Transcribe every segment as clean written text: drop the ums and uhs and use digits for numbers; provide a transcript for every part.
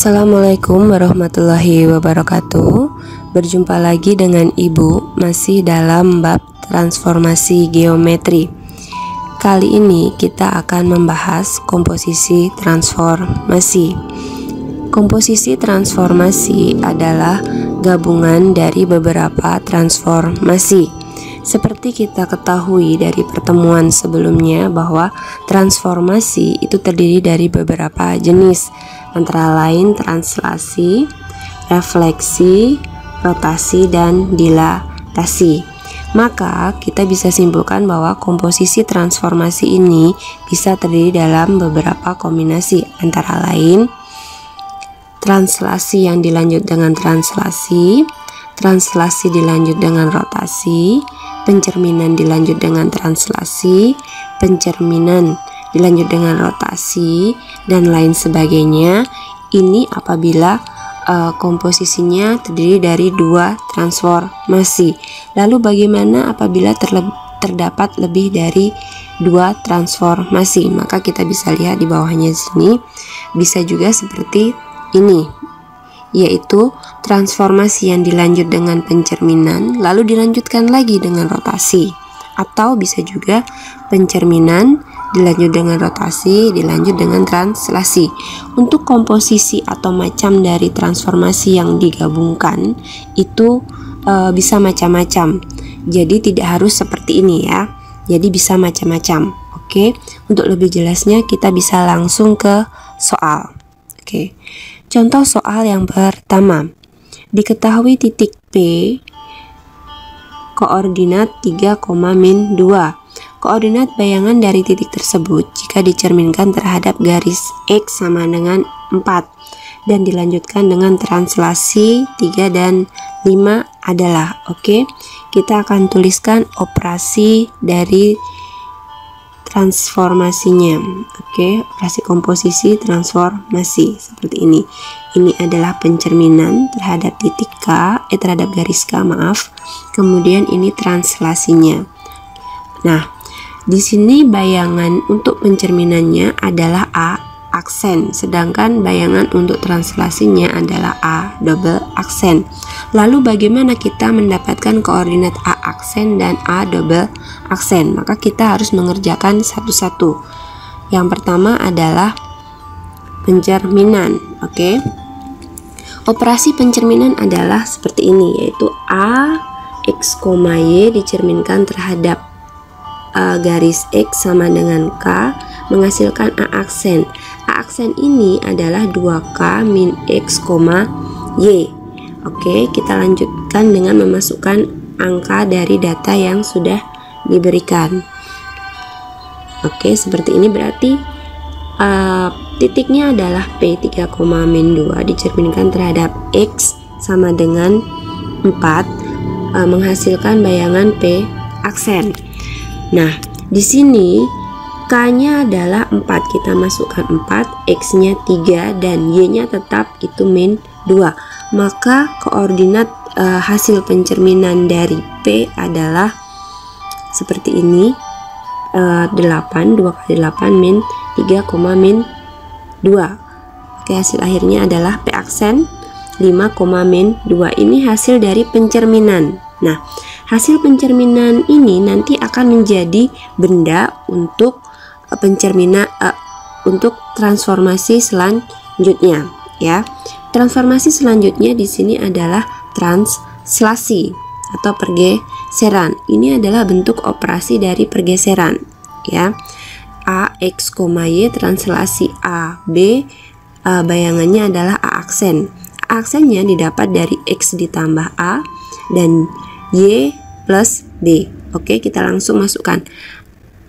Assalamualaikum warahmatullahi wabarakatuh. Berjumpa lagi dengan Ibu, masih dalam bab transformasi geometri. Kali ini kita akan membahas komposisi transformasi. Komposisi transformasi adalah gabungan dari beberapa transformasi. Seperti kita ketahui dari pertemuan sebelumnya bahwa transformasi itu terdiri dari beberapa jenis, antara lain translasi, refleksi, rotasi, dan dilatasi. Maka kita bisa simpulkan bahwa komposisi transformasi ini bisa terdiri dalam beberapa kombinasi, antara lain translasi yang dilanjut dengan translasi, translasi dilanjut dengan rotasi, pencerminan dilanjut dengan translasi, pencerminan dilanjut dengan rotasi, dan lain sebagainya. Ini apabila komposisinya terdiri dari dua transformasi. Lalu bagaimana apabila terdapat lebih dari dua transformasi? Maka kita bisa lihat di bawahnya sini, bisa juga seperti ini, yaitu transformasi yang dilanjut dengan pencerminan lalu dilanjutkan lagi dengan rotasi, atau bisa juga pencerminan dilanjut dengan rotasi, dilanjut dengan translasi. Untuk komposisi atau macam dari transformasi yang digabungkan itu bisa macam-macam. Jadi tidak harus seperti ini ya. Jadi bisa macam-macam. Oke. Untuk lebih jelasnya kita bisa langsung ke soal. Oke. Contoh soal yang pertama. Diketahui titik P koordinat 3,-2. Koordinat bayangan dari titik tersebut jika dicerminkan terhadap garis X sama dengan 4 dan dilanjutkan dengan translasi 3 dan 5 adalah. Oke, kita akan tuliskan operasi dari transformasinya. Oke, operasi komposisi transformasi seperti ini. Ini adalah pencerminan terhadap titik terhadap garis K, maaf. Kemudian ini translasinya. Nah, di sini bayangan untuk pencerminannya adalah A aksen, sedangkan bayangan untuk translasinya adalah A double aksen. Lalu bagaimana kita mendapatkan koordinat A aksen dan A double aksen? Maka kita harus mengerjakan satu-satu. Yang pertama adalah pencerminan. Oke. Operasi pencerminan adalah seperti ini, yaitu A X, Y dicerminkan terhadap garis X sama dengan K menghasilkan A aksen. A aksen ini adalah 2K min X, Y. Oke, kita lanjutkan dengan memasukkan angka dari data yang sudah diberikan. Oke, seperti ini berarti titiknya adalah P 3,-2 dicerminkan terhadap X sama dengan 4 menghasilkan bayangan P aksen. Nah, di sini K-nya adalah 4, kita masukkan 4, X-nya 3, dan Y-nya tetap itu min 2. Maka koordinat hasil pencerminan dari P adalah seperti ini, 8, 2 kali 8 min 3, min 2. Oke, hasil akhirnya adalah P aksen 5, min 2. Ini hasil dari pencerminan. Nah, hasil pencerminan ini nanti akan menjadi benda untuk pencerminan untuk transformasi selanjutnya ya. Transformasi selanjutnya di sini adalah translasi atau pergeseran. Ini adalah bentuk operasi dari pergeseran ya. A X, Y translasi A B, bayangannya adalah A aksen. A aksennya didapat dari X ditambah A dan Y plus B. Oke, kita langsung masukkan.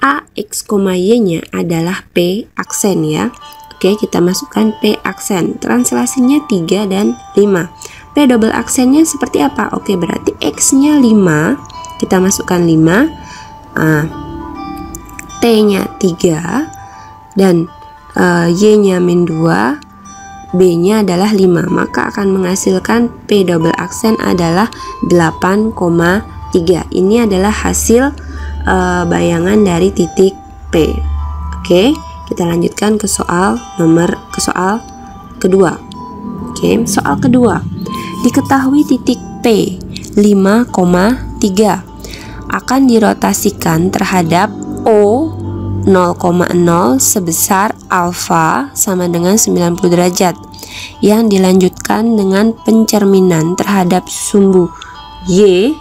A X, Y nya adalah P aksen ya. Oke, kita masukkan P aksen. Translasinya 3 dan 5. P double aksennya seperti apa? Oke, berarti X nya 5, kita masukkan 5. T nya 3 dan Y nya min 2, B nya adalah 5, maka akan menghasilkan P double aksen adalah 8,3. Ini adalah hasil bayangan dari titik P. Oke, kita lanjutkan ke soal kedua. Oke, soal kedua. Diketahui titik P 5,3 akan dirotasikan terhadap O 0,0 sebesar alfa sama dengan 90 derajat yang dilanjutkan dengan pencerminan terhadap sumbu Y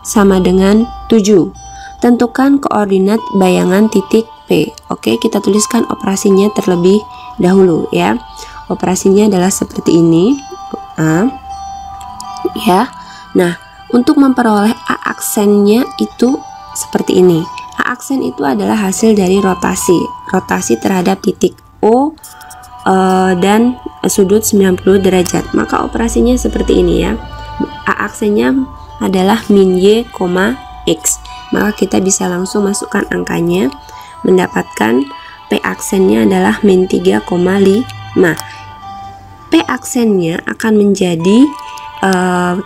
sama dengan 7. Tentukan koordinat bayangan titik P. Oke, kita tuliskan operasinya terlebih dahulu ya. Operasinya adalah seperti ini. Ya. Nah, untuk memperoleh A aksennya itu seperti ini. A aksen itu adalah hasil dari rotasi terhadap titik O dan sudut 90 derajat. Maka operasinya seperti ini ya. A aksennya adalah min Y, X. Maka kita bisa langsung masukkan angkanya, mendapatkan P aksennya adalah min 3,5. P aksennya akan menjadi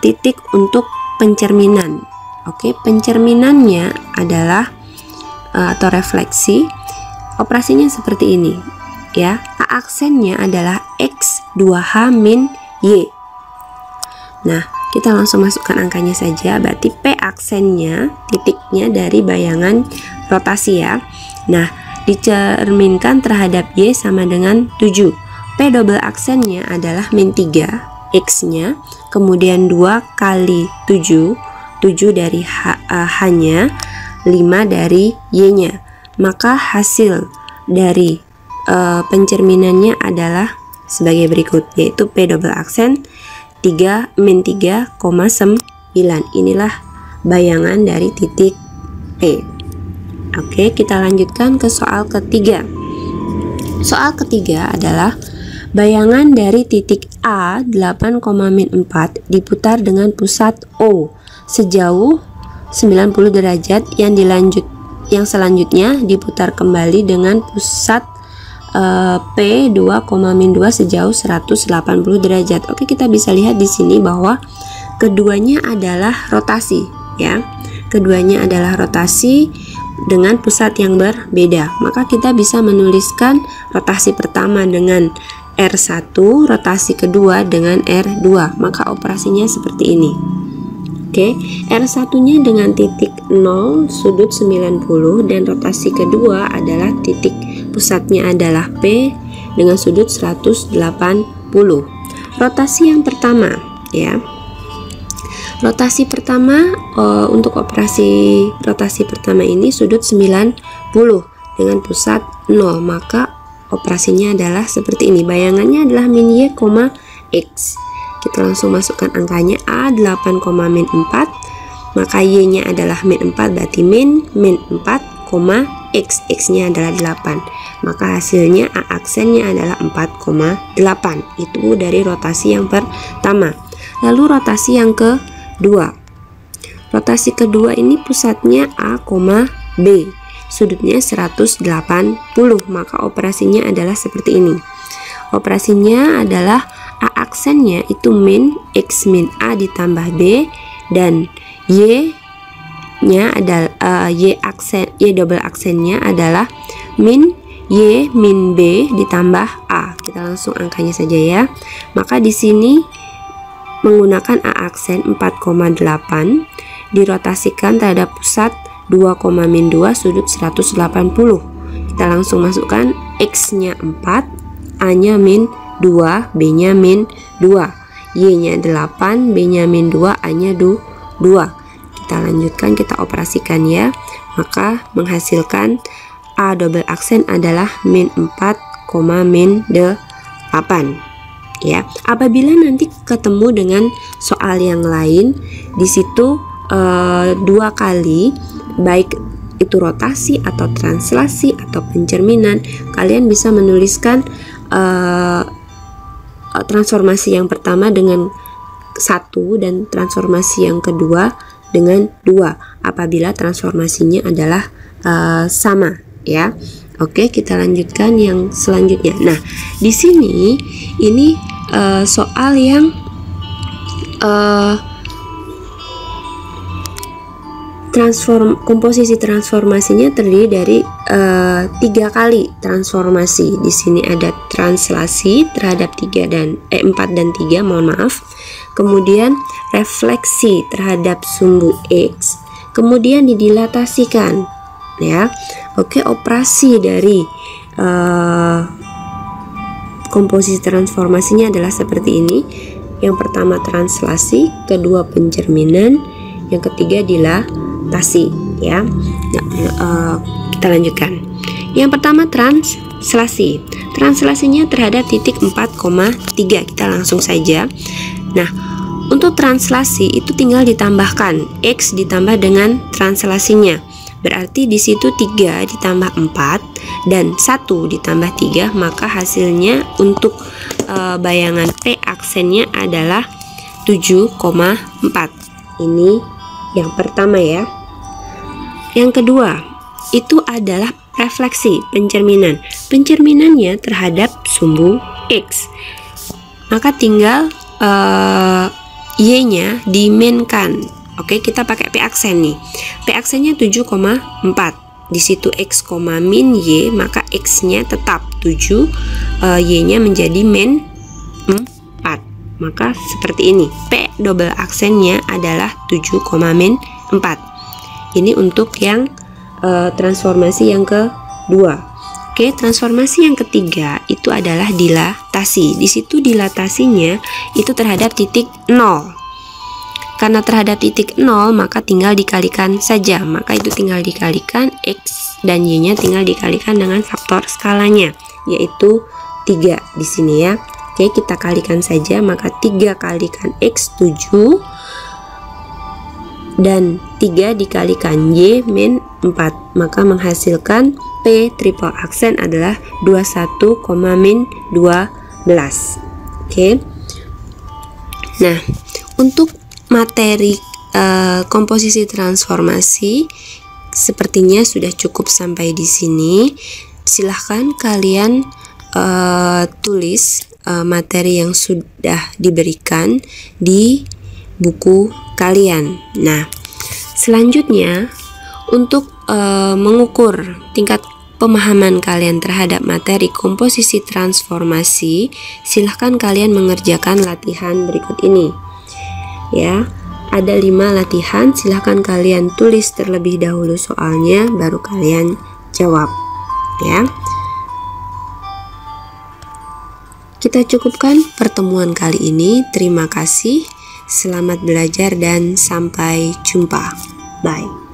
titik untuk pencerminan. Oke, pencerminannya adalah atau refleksi. Operasinya seperti ini ya. A aksennya adalah X 2H min Y. Nah, kita langsung masukkan angkanya saja. Berarti P aksennya, titiknya dari bayangan rotasi ya. Nah, dicerminkan terhadap Y sama dengan 7. P double aksennya adalah min 3, X-nya, kemudian 2 kali 7, 7 dari H-nya, 5 dari Y-nya. Maka hasil dari pencerminannya adalah sebagai berikut, yaitu P double aksen 3 min 3,9. Inilah bayangan dari titik P. Oke, kita lanjutkan ke soal ketiga. Soal ketiga adalah bayangan dari titik A 8,4 diputar dengan pusat O sejauh 90 derajat yang selanjutnya diputar kembali dengan pusat P 2,2 sejauh 180 derajat. Oke, kita bisa lihat di sini bahwa keduanya adalah rotasi ya. Keduanya adalah rotasi dengan pusat yang berbeda. Maka kita bisa menuliskan rotasi pertama dengan R1, rotasi kedua dengan R2. Maka operasinya seperti ini. Oke, R1-nya dengan titik 0 sudut 90 dan rotasi kedua adalah titik pusatnya adalah P dengan sudut 180. Rotasi yang pertama ya. Rotasi pertama untuk operasi rotasi pertama ini sudut 90 dengan pusat 0. Maka operasinya adalah seperti ini. Bayangannya adalah min Y, X. Kita langsung masukkan angkanya. A 8, min 4. Maka Y-nya adalah min 4, berarti min 4, X. X-nya adalah 8. Maka hasilnya A aksennya adalah 4,8. Itu dari rotasi yang pertama. Lalu rotasi yang kedua. Rotasi kedua ini pusatnya A, B. Sudutnya 180. Maka operasinya adalah seperti ini. Operasinya adalah A aksennya itu min X min A ditambah B, dan Y-nya adalah Y double aksennya adalah min Y min B ditambah A. Kita langsung angkanya saja ya. Maka di sini menggunakan A aksen 4,8 dirotasikan terhadap pusat 2, min 2 sudut 180. Kita langsung masukkan X-nya 4, A-nya min 2, B-nya min 2, Y-nya 8, B-nya min 2, A-nya 2. Kita lanjutkan, kita operasikan ya. Maka menghasilkan A double aksen adalah min 4, min 8 ya. Apabila nanti ketemu dengan soal yang lain, di situ 2 kali, baik itu rotasi atau translasi atau pencerminan, kalian bisa menuliskan transformasi yang pertama dengan 1 dan transformasi yang kedua dengan 2 apabila transformasinya adalah sama ya. Oke, kita lanjutkan yang selanjutnya. Nah, di sini ini soal yang komposisi transformasinya terdiri dari 3 kali transformasi. Di sini ada translasi terhadap 4 dan 3, mohon maaf. Kemudian refleksi terhadap sumbu X, kemudian didilatasikan, ya. Oke, operasi dari komposisi transformasinya adalah seperti ini. Yang pertama translasi, kedua pencerminan, yang ketiga dilatasi, ya. Kita lanjutkan. Yang pertama translasi. Translasinya terhadap titik 4,3. Kita langsung saja. Nah, untuk translasi itu tinggal ditambahkan X ditambah dengan translasinya. Berarti di situ 3 ditambah 4 dan 1 ditambah 3, maka hasilnya untuk bayangan P aksennya adalah 7,4. Ini yang pertama, ya. Yang kedua, itu adalah refleksi, pencerminan. Pencerminannya terhadap sumbu X. Maka tinggal Y-nya dimainkan. Oke, kita pakai P aksen nih. P aksennya 7,4. Di situ X, min Y, maka X-nya tetap 7, Y-nya menjadi min 4. Maka seperti ini. P double aksennya adalah 7, min 4. Ini untuk yang transformasi yang kedua. Oke, transformasi yang ketiga itu adalah dilatasi. Di situ dilatasinya itu terhadap titik 0. Karena terhadap titik 0, maka tinggal dikalikan saja. Maka itu tinggal dikalikan, X dan Y-nya tinggal dikalikan dengan faktor skalanya, yaitu 3 di sini, ya. Oke, kita kalikan saja. Maka 3 kalikan X 7 dan 3 dikalikan Y min 4, maka menghasilkan P triple aksen adalah 21, min 12. Oke. Nah, untuk materi komposisi transformasi sepertinya sudah cukup sampai di sini. Silahkan kalian tulis materi yang sudah diberikan di buku kalian. Nah, selanjutnya untuk mengukur tingkat pemahaman kalian terhadap materi komposisi transformasi, silahkan kalian mengerjakan latihan berikut ini. Ya, ada 5 latihan. Silahkan kalian tulis terlebih dahulu soalnya, baru kalian jawab, ya. Kita cukupkan pertemuan kali ini. Terima kasih, selamat belajar dan sampai jumpa. Bye.